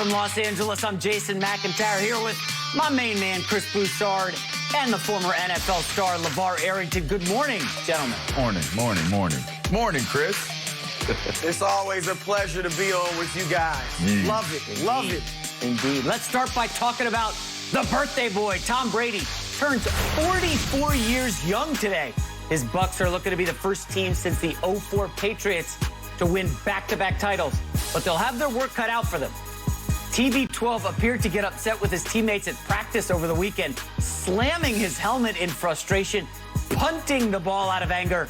from Los Angeles, I'm Jason McIntyre here with my main man, Chris Bouchard, and the former NFL star, LeVar Arrington. Good morning, gentlemen. Morning, Chris. It's always a pleasure to be on with you guys. Love it. Love it. Indeed. Let's start by talking about the birthday boy. Tom Brady turns 44 years young today. His Bucs are looking to be the first team since the 04 Patriots to win back-to-back titles, but they'll have their work cut out for them. TB12 appeared to get upset with his teammates at practice over the weekend, slamming his helmet in frustration, punting the ball out of anger,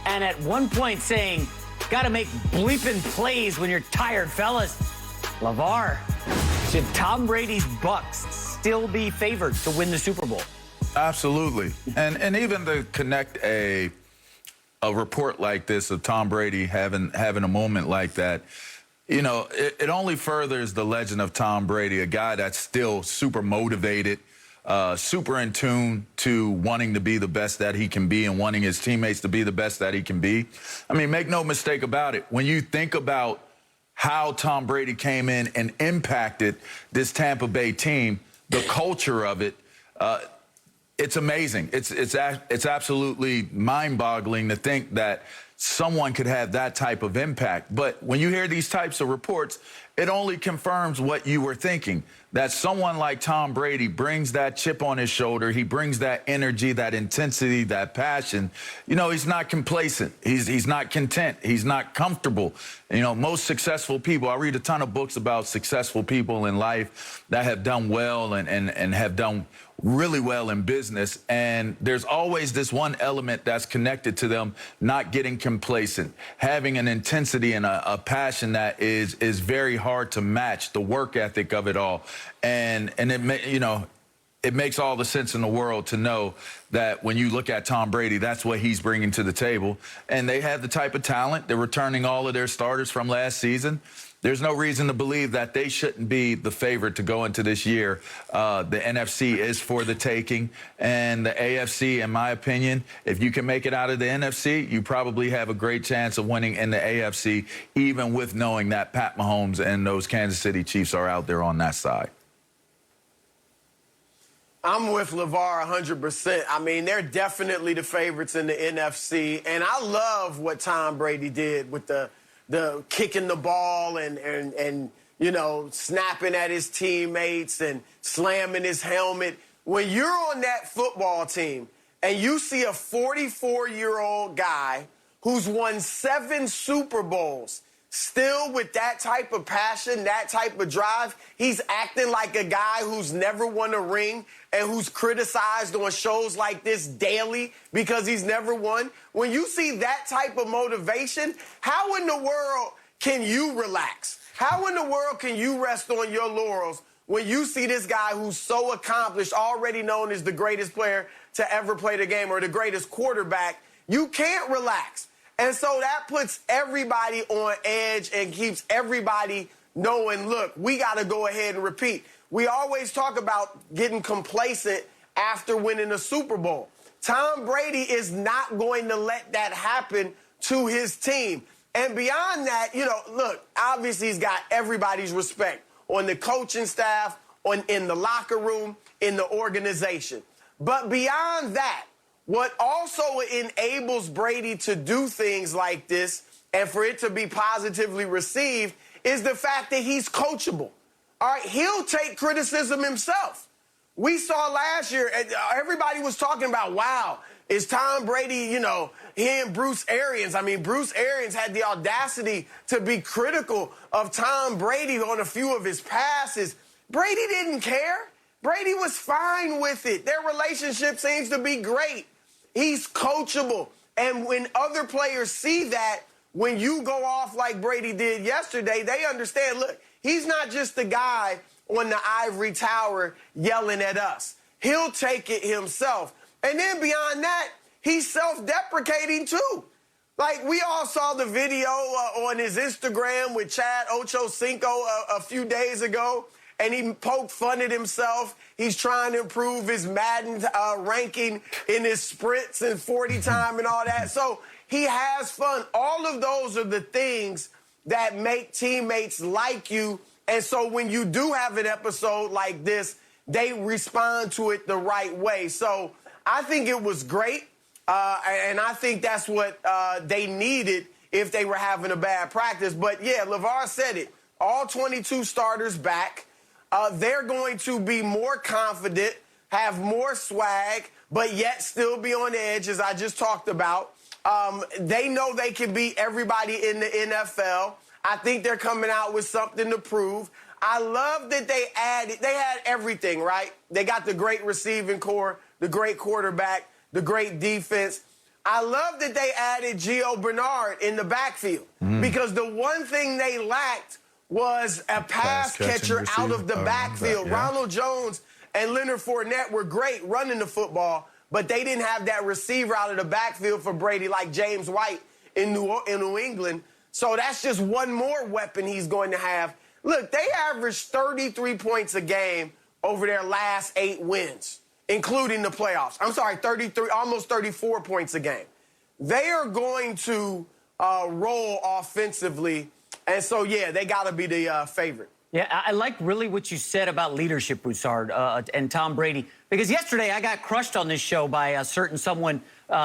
and at one point saying, "Gotta make bleeping plays when you're tired, fellas." LeVar, should Tom Brady's Bucs still be favored to win the Super Bowl? Absolutely. And even to connect a report like this of Tom Brady having a moment like that, you know, it only furthers the legend of Tom Brady, a guy that's still super motivated, super in tune to wanting to be the best that he can be and wanting his teammates to be the best that he can be. I mean, make no mistake about it. When you think about how Tom Brady came in and impacted this Tampa Bay team, the culture of it, it's amazing. It's absolutely mind-boggling to think that someone could have that type of impact. But when you hear these types of reports, it only confirms what you were thinking, that someone like Tom Brady brings that chip on his shoulder. He brings that energy, that intensity, that passion. You know, he's not complacent. He's not content. He's not comfortable. You know, most successful people, I read a ton of books about successful people in life that have done well and have done really well in business, and there's always this one element that's connected to them not getting complacent, having an intensity and a passion that is very hard to match, the work ethic of it all. And it makes all the sense in the world to know that when you look at Tom Brady, that's what he's bringing to the table. And they have the type of talent. They're returning all of their starters from last season. There's no reason to believe that they shouldn't be the favorite to go into this year. The NFC is for the taking. And the AFC, in my opinion, if you can make it out of the NFC, you probably have a great chance of winning in the AFC, even with knowing that Pat Mahomes and those Kansas City Chiefs are out there on that side. I'm with LeVar 100%. I mean, they're definitely the favorites in the NFC. And I love what Tom Brady did with the kicking the ball and you know, snapping at his teammates and slamming his helmet. When you're on that football team and you see a 44-year-old guy who's won 7 Super Bowls, still with that type of passion, that type of drive, he's acting like a guy who's never won a ring and who's criticized on shows like this daily because he's never won. When you see that type of motivation, how in the world can you relax? How in the world can you rest on your laurels when you see this guy who's so accomplished, already known as the greatest player to ever play the game or the greatest quarterback? You can't relax. And so that puts everybody on edge and keeps everybody knowing, look, we got to go ahead and repeat. We always talk about getting complacent after winning a Super Bowl. Tom Brady is not going to let that happen to his team. And beyond that, you know, look, obviously he's got everybody's respect on the coaching staff, in the locker room, in the organization. But beyond that, what also enables Brady to do things like this and for it to be positively received is the fact that he's coachable. All right, he'll take criticism himself. We saw last year, everybody was talking about, wow, is Tom Brady, you know, he and Bruce Arians. I mean, Bruce Arians had the audacity to be critical of Tom Brady on a few of his passes. Brady didn't care. Brady was fine with it. Their relationship seems to be great. He's coachable. And when other players see that, when you go off like Brady did yesterday, they understand, look, he's not just the guy on the ivory tower yelling at us. He'll take it himself. And then beyond that, he's self-deprecating too. Like, we all saw the video on his Instagram with Chad Ochocinco a few days ago, and he poked fun at himself. He's trying to improve his Madden ranking in his sprints and 40 time and all that. So he has fun. All of those are the things that make teammates like you And so when you do have an episode like this, they respond to it the right way. So I think it was great, and I think that's what they needed if they were having a bad practice. But, yeah, LeVar said it. All 22 starters back. They're going to be more confident, have more swag, but yet still be on edge, as I just talked about. They know they can beat everybody in the NFL. I think they're coming out with something to prove. I love that they had everything, right? They got the great receiving core, the great quarterback, the great defense. I love that they added Gio Bernard in the backfield because the one thing they lacked was a pass catcher out of the backfield. Yeah. Ronald Jones and Leonard Fournette were great running the football, but they didn't have that receiver out of the backfield for Brady like James White in New England. So that's just one more weapon he's going to have. Look, they averaged 33 points a game over their last 8 wins, including the playoffs. I'm sorry, 33, almost 34 points a game. They are going to roll offensively, and so, yeah, they got to be the favorite. Yeah, I like really what you said about leadership, Broussard, and Tom Brady, because yesterday I got crushed on this show by a certain someone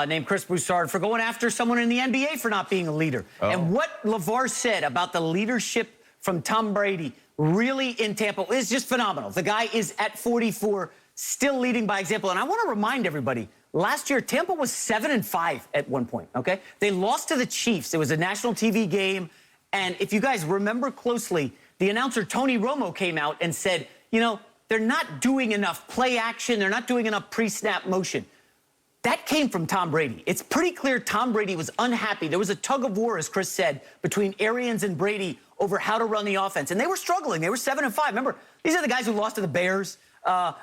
named Chris Broussard for going after someone in the NBA for not being a leader. Oh. And what LeVar said about the leadership from Tom Brady really in Tampa is just phenomenal. The guy is at 44, still leading by example. And I want to remind everybody, last year, Tampa was 7-5 at one point, okay? They lost to the Chiefs. It was a national TV game. And if you guys remember closely, the announcer, Tony Romo, came out and said, you know, they're not doing enough play action. They're not doing enough pre-snap motion. That came from Tom Brady. It's pretty clear Tom Brady was unhappy. There was a tug of war, as Chris said, between Arians and Brady over how to run the offense. And they were struggling. They were 7-5. Remember, these are the guys who lost to the Bears.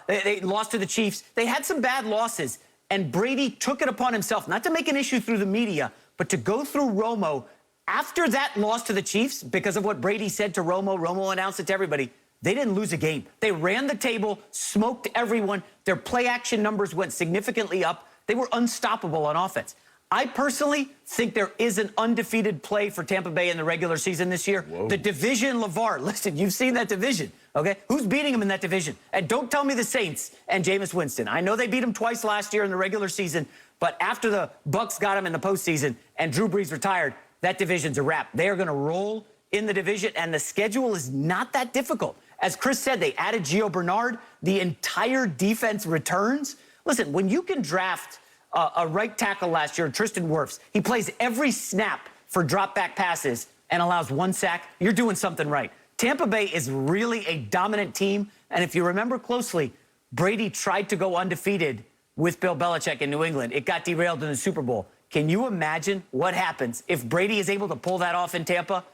They lost to the Chiefs. They had some bad losses. And Brady took it upon himself, not to make an issue through the media, but to go through Romo. After that loss to the Chiefs, because of what Brady said to Romo, Romo announced it to everybody, they didn't lose a game. They ran the table, smoked everyone. Their play action numbers went significantly up. They were unstoppable on offense. I personally think there is an undefeated play for Tampa Bay in the regular season this year. Whoa. The division, LeVar, listen, you've seen that division, okay? Who's beating them in that division? And don't tell me the Saints and Jameis Winston. I know they beat them twice last year in the regular season, but after the Bucs got them in the postseason and Drew Brees retired, that division's a wrap. They are going to roll in the division, and the schedule is not that difficult. As Chris said, they added Gio Bernard. The entire defense returns. Listen, when you can draft a right tackle last year, Tristan Wirfs, he plays every snap for drop-back passes and allows 1 sack, you're doing something right. Tampa Bay is really a dominant team, and if you remember closely, Brady tried to go undefeated with Bill Belichick in New England. It got derailed in the Super Bowl. Can you imagine what happens if Brady is able to pull that off in Tampa?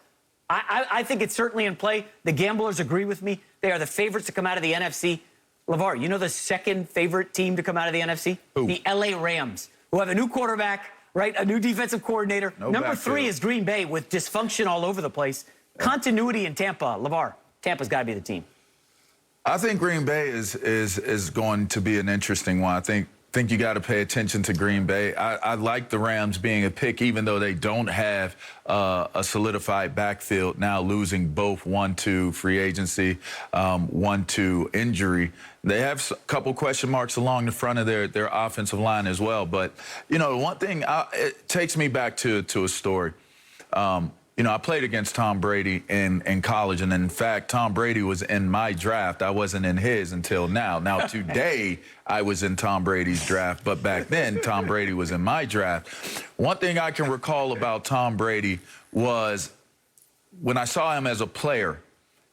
I think it's certainly in play. The gamblers agree with me. They are the favorites to come out of the NFC. LeVar, you know the second favorite team to come out of the NFC? Who? The LA Rams, who have a new quarterback, right? A new defensive coordinator. No Number backfield. 3 is Green Bay with dysfunction all over the place. Yeah. Continuity in Tampa. LeVar, Tampa's got to be the team. I think Green Bay is going to be an interesting one. I think you got to pay attention to Green Bay. I like the Rams being a pick, even though they don't have a solidified backfield now, losing both 1-2 free agency, 1-2 injury. They have a couple question marks along the front of their offensive line as well. But, you know, one thing, it takes me back to a story. You know, I played against Tom Brady in college, and in fact, Tom Brady was in my draft. I wasn't in his until now. Now, today, I was in Tom Brady's draft, but back then, Tom Brady was in my draft. One thing I can recall about Tom Brady was when I saw him as a player,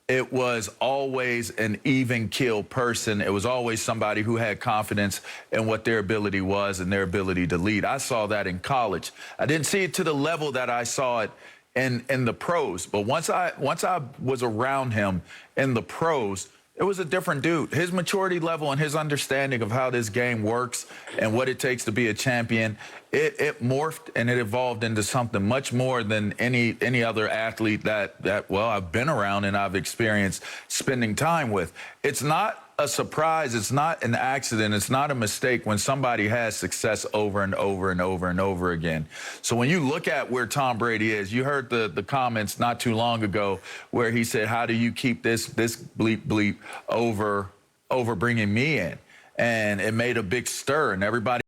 it was always an even-keel person. It was always somebody who had confidence in what their ability was and their ability to lead. I saw that in college. I didn't see it to the level that I saw it in the pros, but once I was around him in the pros, it was a different dude. His maturity level and his understanding of how this game works and what it takes to be a champion, it morphed and it evolved into something much more than any other athlete that well, I've been around and I've experienced spending time with. It's not a surprise. It's not an accident. It's not a mistake when somebody has success over and over and over and over again. So when you look at where Tom Brady is, you heard the comments not too long ago where he said, how do you keep this bleep over bringing me in? And it made a big stir, and everybody